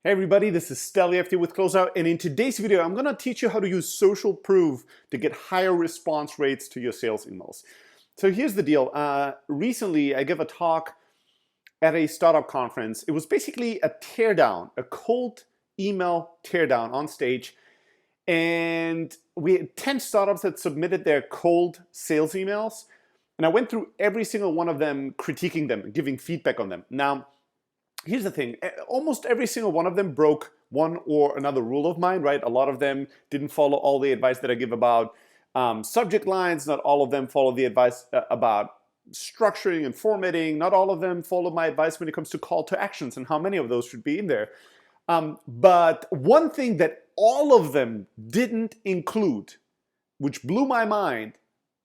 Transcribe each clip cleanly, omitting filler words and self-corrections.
Hey everybody, this is Steli FT with Closeout, and in today's video, I'm going to teach you how to use social proof to get higher response rates to your sales emails. So here's the deal. Recently, I gave a talk at a startup conference. It was basically a teardown, a cold email teardown on stage, and we had 10 startups that submitted their cold sales emails, and I went through every single one of them, critiquing them, giving feedback on them. Now, here's the thing, almost every single one of them broke one or another rule of mine, right? A lot of them didn't follow all the advice that I give about subject lines. Not all of them follow the advice about structuring and formatting. Not all of them follow my advice when it comes to call to actions and how many of those should be in there. But one thing that all of them didn't include, which blew my mind,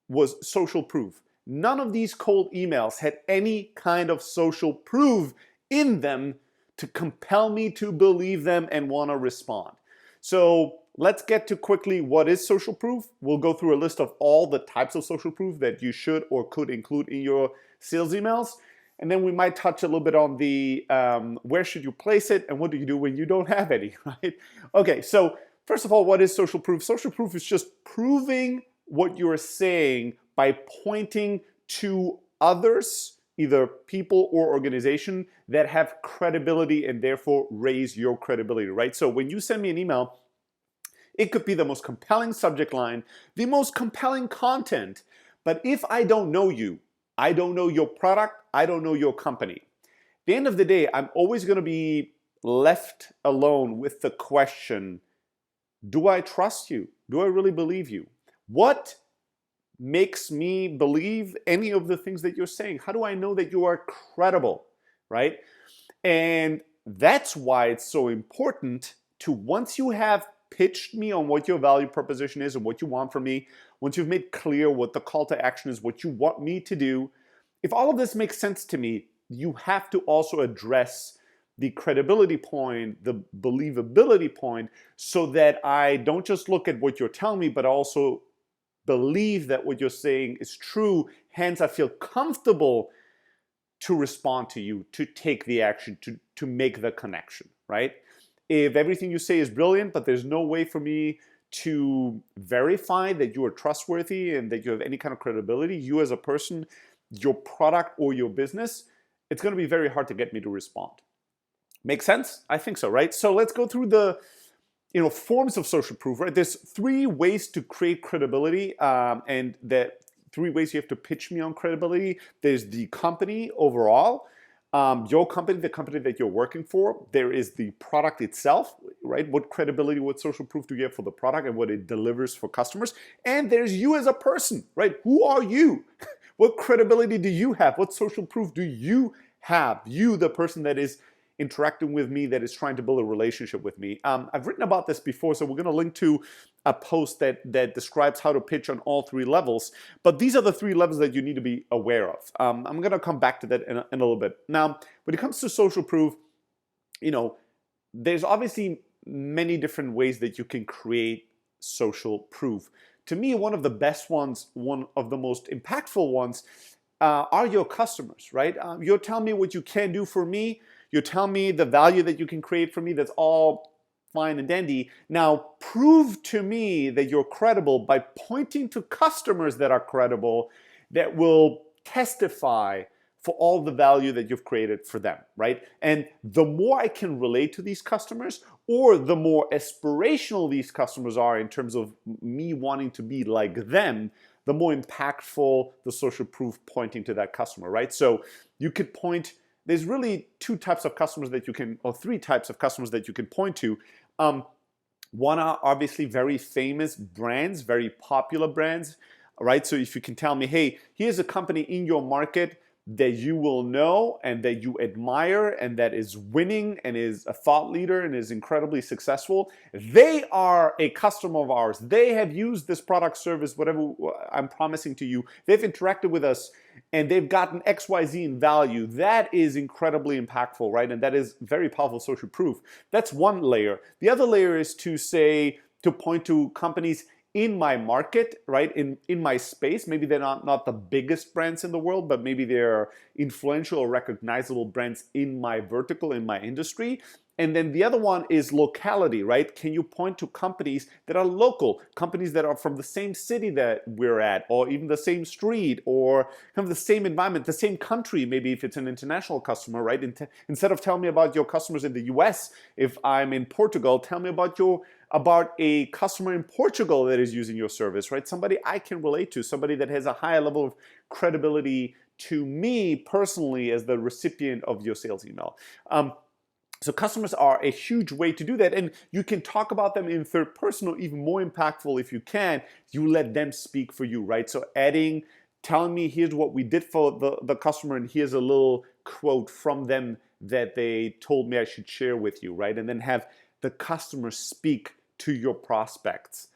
was social proof. None of these cold emails had any kind of social proof in them to compel me to believe them and want to respond. So let's get to quickly what is social proof. We'll go through a list of all the types of social proof that you should or could include in your sales emails. And then we might touch a little bit on the where should you place it and what do you do when you don't have any, right? Okay, so first of all, what is social proof? Social proof is just proving what you're saying by pointing to others, either people or organization, that have credibility and therefore raise your credibility, right? So when you send me an email, it could be the most compelling subject line, the most compelling content, but if I don't know you, I don't know your product, I don't know your company. At the end of the day, I'm always going to be left alone with the question, do I trust you? Do I really believe you? What makes me believe any of the things that you're saying? How do I know that you are credible, right? And that's why it's so important to, once you have pitched me on what your value proposition is and what you want from me, once you've made clear what the call to action is, what you want me to do, if all of this makes sense to me, you have to also address the credibility point, the believability point, so that I don't just look at what you're telling me, but also believe that what you're saying is true, hence I feel comfortable to respond to you, to take the action, to make the connection, right? If everything you say is brilliant, but there's no way for me to verify that you are trustworthy and that you have any kind of credibility, you as a person, your product or your business, it's going to be very hard to get me to respond. Make sense? I think so, right? So let's go through the forms of social proof, right? There's three ways to create credibility, and that three ways you have to pitch me on credibility. There's the company overall, your company, the company that you're working for. There is the product itself, right? What credibility, what social proof do you have for the product and what it delivers for customers? And there's you as a person, right? Who are you? What credibility do you have? What social proof do you have? You, the person that is interacting with me, that is trying to build a relationship with me. I've written about this before, so we're going to link to a post that describes how to pitch on all three levels. But these are the three levels that you need to be aware of. I'm going to come back to that in a little bit. Now, when it comes to social proof, there's obviously many different ways that you can create social proof. To me, one of the best ones, one of the most impactful ones, are your customers, right? You're telling me what you can do for me. You tell me the value that you can create for me. That's all fine and dandy. Now, prove to me that you're credible by pointing to customers that are credible, that will testify for all the value that you've created for them, right? And the more I can relate to these customers, or the more aspirational these customers are in terms of me wanting to be like them, the more impactful the social proof pointing to that customer, right? So you could point. There's really two types of customers that you can, or three types of customers that you can point to. One are obviously very famous brands, very popular brands, right? So if you can tell me, hey, here's a company in your market that you will know and that you admire and that is winning and is a thought leader and is incredibly successful. They are a customer of ours. They have used this product, service, whatever I'm promising to you. They've interacted with us and they've gotten XYZ in value. That is incredibly impactful, right? And that is very powerful social proof. That's one layer. The other layer is to point to companies in my market, right, in my space. Maybe they're not the biggest brands in the world, but maybe they're influential or recognizable brands in my vertical, in my industry. And then the other one is locality, right? Can you point to companies that are local, companies that are from the same city that we're at, or even the same street, or kind of the same environment, the same country, maybe if it's an international customer, right? Instead of telling me about your customers in the US, if I'm in Portugal, tell me about a customer in Portugal that is using your service, right? Somebody I can relate to, somebody that has a higher level of credibility to me personally as the recipient of your sales email. So customers are a huge way to do that, and you can talk about them in third person, or even more impactful if you can, you let them speak for you, right? So telling me here's what we did for the customer, and here's a little quote from them that they told me I should share with you, right? And then have the customer speak to your prospects.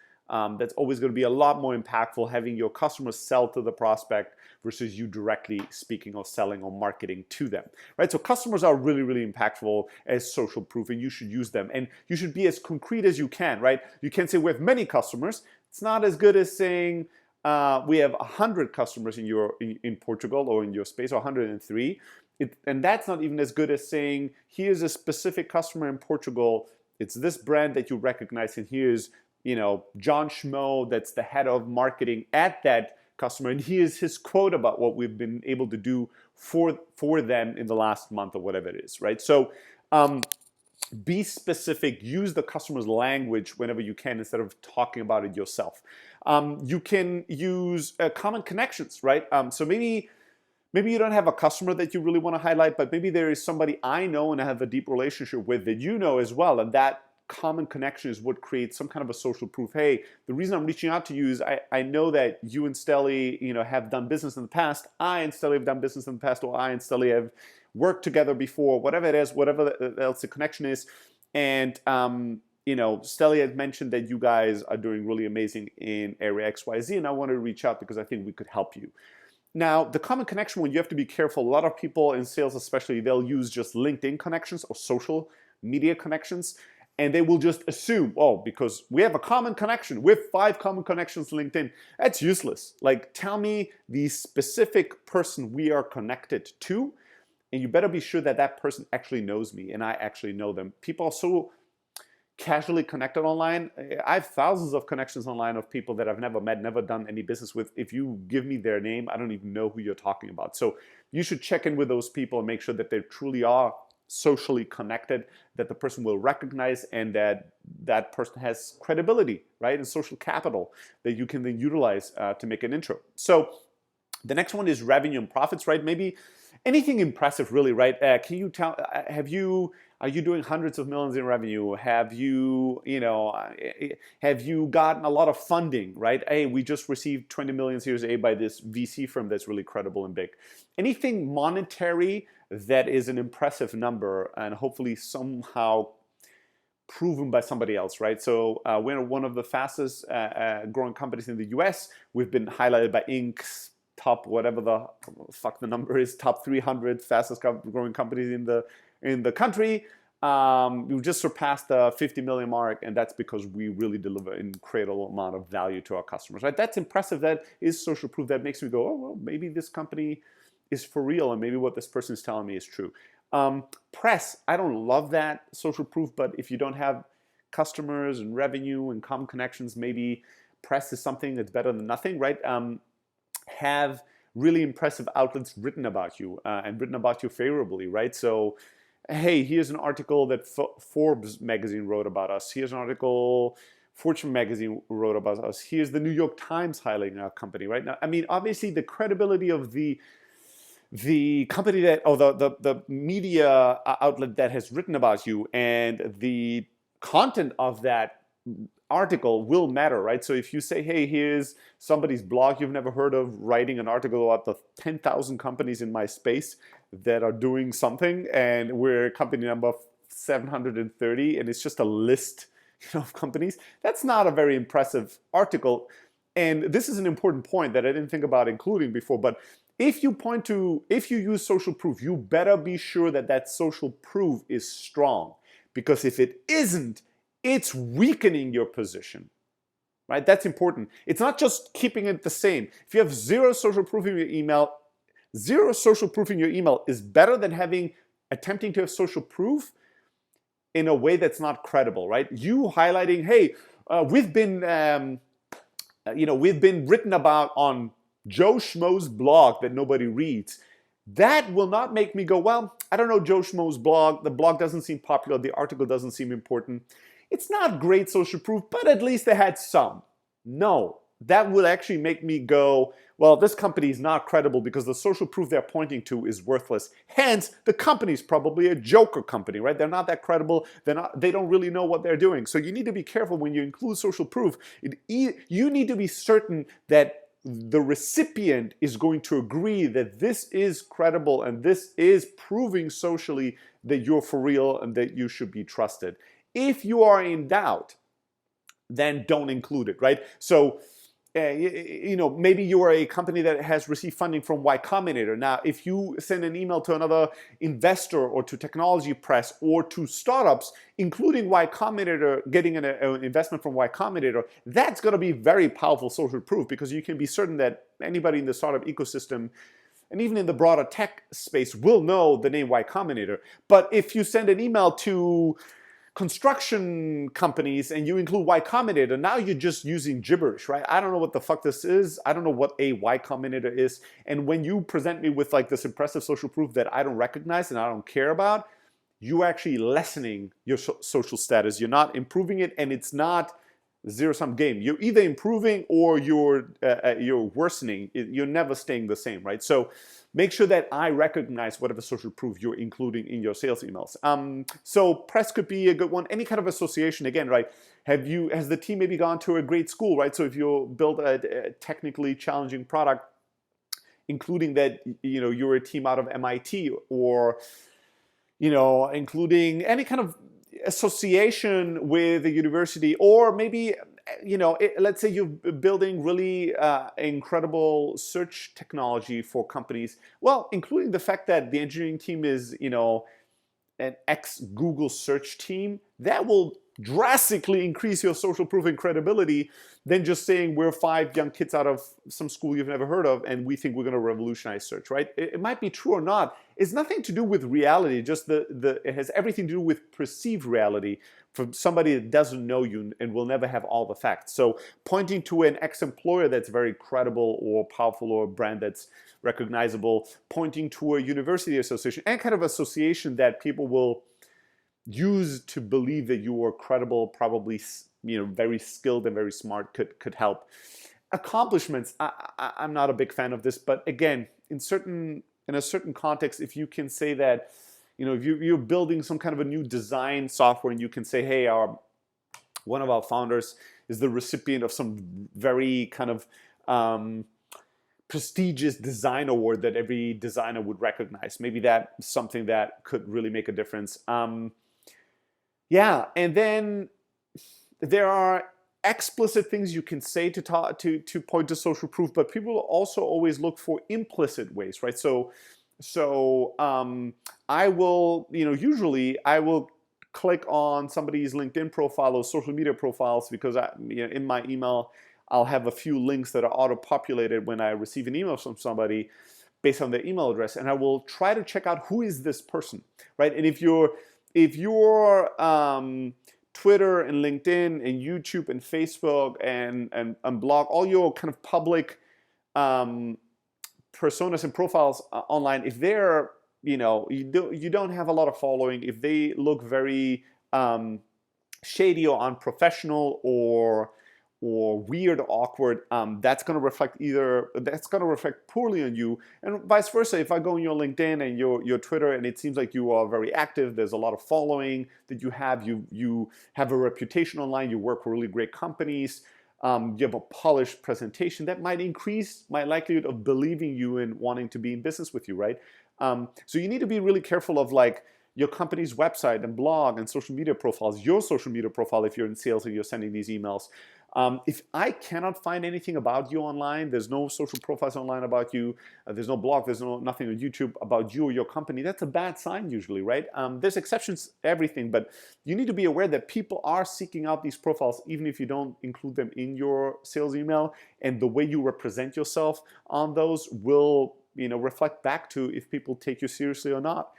That's always going to be a lot more impactful, having your customers sell to the prospect versus you directly speaking or selling or marketing to them, right? So customers are really, really impactful as social proof, and you should use them. And you should be as concrete as you can, right? You can say we have many customers. It's not as good as saying we have 100 customers in Portugal or in your space, or 103. And that's not even as good as saying here's a specific customer in Portugal. It's this brand that you recognize, and here's John Schmo, that's the head of marketing at that customer, and here's his quote about what we've been able to do for them in the last month or whatever it is, right? So be specific, use the customer's language whenever you can instead of talking about it yourself. You can use common connections, right? So maybe you don't have a customer that you really want to highlight, but maybe there is somebody I know and I have a deep relationship with that you know as well, and that common connection is what creates some kind of a social proof. Hey, the reason I'm reaching out to you is I know that you and Stelly, have done business in the past. I and Stelly have done business in the past, or I and Stelly have worked together before, whatever it is, whatever else the connection is. And Stelly had mentioned that you guys are doing really amazing in area XYZ, and I want to reach out because I think we could help you. Now, the common connection one, you have to be careful. A lot of people in sales especially, they'll use just LinkedIn connections or social media connections, and they will just assume, oh, because we have a common connection, we have 5 common connections on LinkedIn. That's useless. Like, tell me the specific person we are connected to, and you better be sure that that person actually knows me and I actually know them. People are so casually connected online. I have thousands of connections online of people that I've never met, never done any business with. If you give me their name, I don't even know who you're talking about. So you should check in with those people and make sure that they truly are socially connected, that the person will recognize, and that person has credibility, right, and social capital that you can then utilize to make an intro. So the next one is revenue and profits, right? Maybe anything impressive, really, right? Can you tell? Are you doing hundreds of millions in revenue? Have you gotten a lot of funding, right? Hey, we just received 20 million Series A by this VC firm that's really credible and big. Anything monetary that is an impressive number and hopefully somehow proven by somebody else, right? So we're one of the fastest growing companies in the US. We've been highlighted by Inc.'s top, whatever the fuck the number is, top 300 fastest growing companies in the country. We've just surpassed the 50 million mark, and that's because we really deliver an incredible amount of value to our customers, right? That's impressive. That is social proof. That makes me go, oh, well, maybe this company is for real, and maybe what this person is telling me is true. Press, I don't love that social proof, but if you don't have customers and revenue and common connections, maybe press is something that's better than nothing, right? Have really impressive outlets written about you and written about you favorably, right? So, hey, here's an article that Forbes magazine wrote about us. Here's an article Fortune magazine wrote about us. Here's the New York Times highlighting our company, right? Now, I mean, obviously the credibility of the company that, or the media outlet that has written about you and the content of that article will matter, right? So if you say, hey, here's somebody's blog you've never heard of writing an article about the 10,000 companies in my space that are doing something, and we're company number 730, and it's just a list, of companies, that's not a very impressive article. And this is an important point that I didn't think about including before, but if you use social proof, you better be sure that that social proof is strong, because if it isn't, it's weakening your position, right? That's important. It's not just keeping it the same. If you have zero social proof in your email, zero social proof in your email is better than attempting to have social proof in a way that's not credible, right? You highlighting, hey, we've been we've been written about on Joe Schmo's blog that nobody reads. That will not make me go, well, I don't know Joe Schmo's blog. The blog doesn't seem popular. The article doesn't seem important. It's not great social proof, but at least they had some. No, that would actually make me go, well, this company is not credible because the social proof they're pointing to is worthless. Hence, the company's probably a joker company, right? They're not that credible. They don't really know what they're doing. So you need to be careful when you include social proof. You need to be certain that the recipient is going to agree that this is credible and this is proving socially that you're for real and that you should be trusted. If you are in doubt, then don't include it, right? So, maybe you are a company that has received funding from Y Combinator. Now, if you send an email to another investor or to technology press or to startups, including Y Combinator, getting an investment from Y Combinator, that's going to be very powerful social proof because you can be certain that anybody in the startup ecosystem and even in the broader tech space will know the name Y Combinator. But if you send an email to construction companies and you include Y Combinator, now you're just using gibberish, right? I don't know what the fuck this is. I don't know what a Y Combinator is. And when you present me with like this impressive social proof that I don't recognize and I don't care about, you're actually lessening your social status. You're not improving it, and it's not zero-sum game. You're either improving or you're worsening. You're never staying the same, right? So make sure that I recognize whatever social proof you're including in your sales emails. So press could be a good one. Any kind of association, again, right? Has the team maybe gone to a great school, right? So if you build a technically challenging product, including that you're a team out of MIT, or including any kind of association with a university, or maybe let's say you're building really incredible search technology for companies. Well, including the fact that the engineering team is an ex-Google search team, that will drastically increase your social proof and credibility than just saying we're 5 young kids out of some school you've never heard of and we think we're going to revolutionize search, right? It might be true or not. It's nothing to do with reality, just it has everything to do with perceived reality from somebody that doesn't know you and will never have all the facts. So pointing to an ex-employer that's very credible or powerful, or a brand that's recognizable, pointing to a university association, any kind of association that people will use to believe that you are credible, probably very skilled and very smart, could help. Accomplishments, I'm not a big fan of this, but again, in a certain context, if you can say that, if you're building some kind of a new design software and you can say, hey, one of our founders is the recipient of some very kind of prestigious design award that every designer would recognize. Maybe that's something that could really make a difference. Yeah, and then there are explicit things you can say to point to social proof, but people also always look for implicit ways, right? So I will, usually I will click on somebody's LinkedIn profile or social media profiles because in my email I'll have a few links that are auto-populated when I receive an email from somebody based on their email address, and I will try to check out who is this person, right? And if your Twitter and LinkedIn and YouTube and Facebook and blog, all your kind of public personas and profiles online, if they're you don't have a lot of following, if they look very shady or unprofessional or weird, awkward, that's going to reflect poorly on you, and vice versa. If I go on your LinkedIn and your Twitter and it seems like you are very active, there's a lot of following that you have a reputation online, you work for really great companies, you have a polished presentation, that might increase my likelihood of believing you and wanting to be in business with you, right? So you need to be really careful of your company's website and blog and social media profiles, your social media profile if you're in sales and you're sending these emails. If I cannot find anything about you online, there's no social profiles online about you, there's no blog, there's nothing on YouTube about you or your company, that's a bad sign usually, right? There's exceptions to everything, but you need to be aware that people are seeking out these profiles even if you don't include them in your sales email, and the way you represent yourself on those will reflect back to if people take you seriously or not.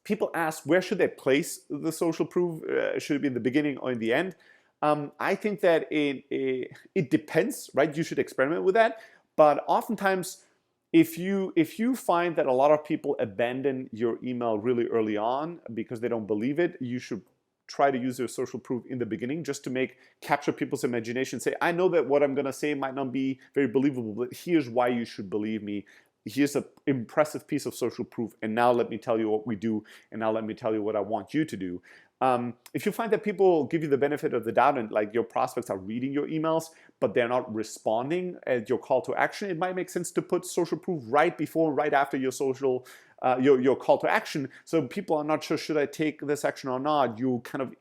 People ask, where should they place the social proof? Should it be in the beginning or in the end? I think that it depends, right? You should experiment with that. But oftentimes, if you find that a lot of people abandon your email really early on because they don't believe it, you should try to use your social proof in the beginning just to capture people's imagination. Say, I know that what I'm going to say might not be very believable, but here's why you should believe me. Here's an impressive piece of social proof, and now let me tell you what we do, and now let me tell you what I want you to do. If you find that people give you the benefit of the doubt and like your prospects are reading your emails, but they're not responding at your call to action, it might make sense to put social proof right before, right after your your call to action. So people are not sure, should I take this action or not? You kind of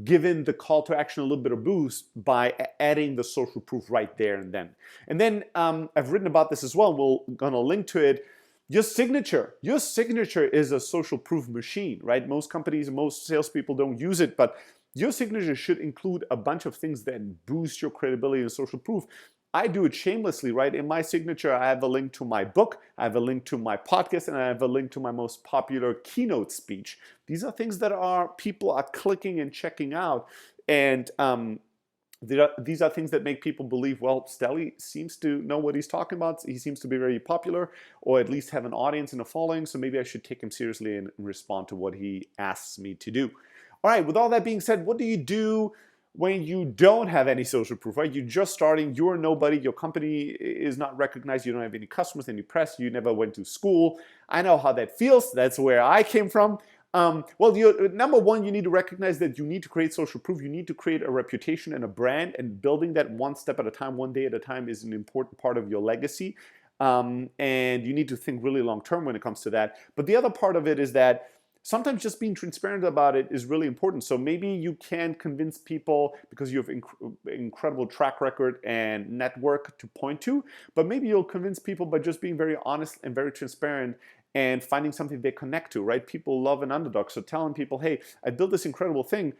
given the call to action a little bit of boost by adding the social proof right there and then. And then I've written about this as well. We're gonna link to it. Your signature is a social proof machine, right? Most companies, most salespeople don't use it, but your signature should include a bunch of things that boost your credibility and social proof. I do it shamelessly, right? In my signature, I have a link to my book, I have a link to my podcast, and I have a link to my most popular keynote speech. These are things that people are clicking and checking out, and these are things that make people believe, well, Stelly seems to know what he's talking about. He seems to be very popular, or at least have an audience and a following, so maybe I should take him seriously and respond to what he asks me to do. All right, with all that being said, what do you do when you don't have any social proof, right? You're just starting, you're nobody, your company is not recognized, you don't have any customers, any press, you never went to school. I know how that feels. That's where I came from. Well, number one, you need to recognize that you need to create social proof. You need to create a reputation and a brand, and building that one step at a time, one day at a time is an important part of your legacy. And you need to think really long term when it comes to that. But the other part of it is that sometimes just being transparent about it is really important. So maybe you can convince people because you have incredible track record and network to point to, but maybe you'll convince people by just being very honest and very transparent and finding something they connect to, right? People love an underdog. So telling people, hey, I built this incredible thing.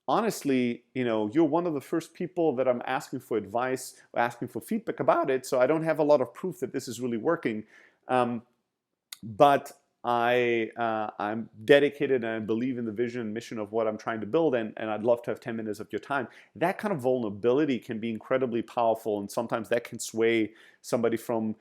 Honestly, you're one of the first people that I'm asking for advice, or asking for feedback about it. So I don't have a lot of proof that this is really working. But I'm dedicated and I believe in the vision and mission of what I'm trying to build, and I'd love to have 10 minutes of your time. That kind of vulnerability can be incredibly powerful, and sometimes that can sway somebody from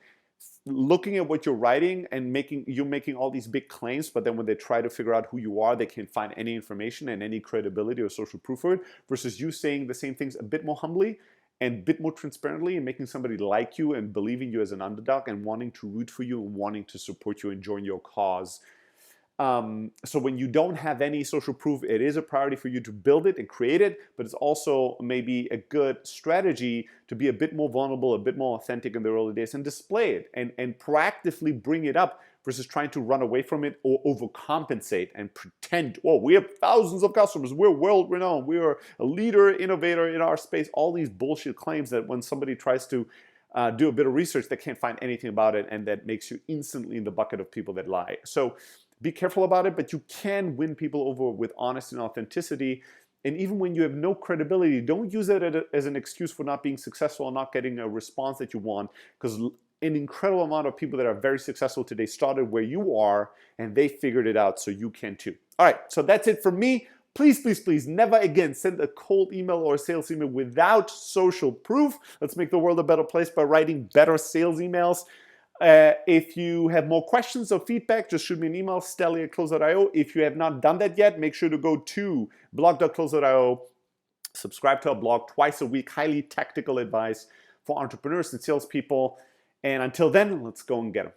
looking at what you're writing and making all these big claims, but then when they try to figure out who you are, they can't find any information and any credibility or social proof for it, versus you saying the same things a bit more humbly and a bit more transparently and making somebody like you and believing you as an underdog and wanting to root for you and wanting to support you and join your cause. So when you don't have any social proof, it is a priority for you to build it and create it, but it's also maybe a good strategy to be a bit more vulnerable, a bit more authentic in the early days and display it and proactively bring it up versus trying to run away from it or overcompensate and pretend, oh, we have thousands of customers, we're world renowned, we are a leader, innovator in our space, all these bullshit claims that when somebody tries to do a bit of research, they can't find anything about it, and that makes you instantly in the bucket of people that lie. So be careful about it, but you can win people over with honesty and authenticity. And even when you have no credibility, don't use it as an excuse for not being successful or not getting a response that you want, because an incredible amount of people that are very successful today started where you are and they figured it out, so you can too. All right, so that's it from me. Please, please, please never again send a cold email or a sales email without social proof. Let's make the world a better place by writing better sales emails. If you have more questions or feedback, just shoot me an email, stelly@close.io. If you have not done that yet, make sure to go to blog.close.io, subscribe to our blog twice a week, highly tactical advice for entrepreneurs and salespeople. And until then, let's go and get them.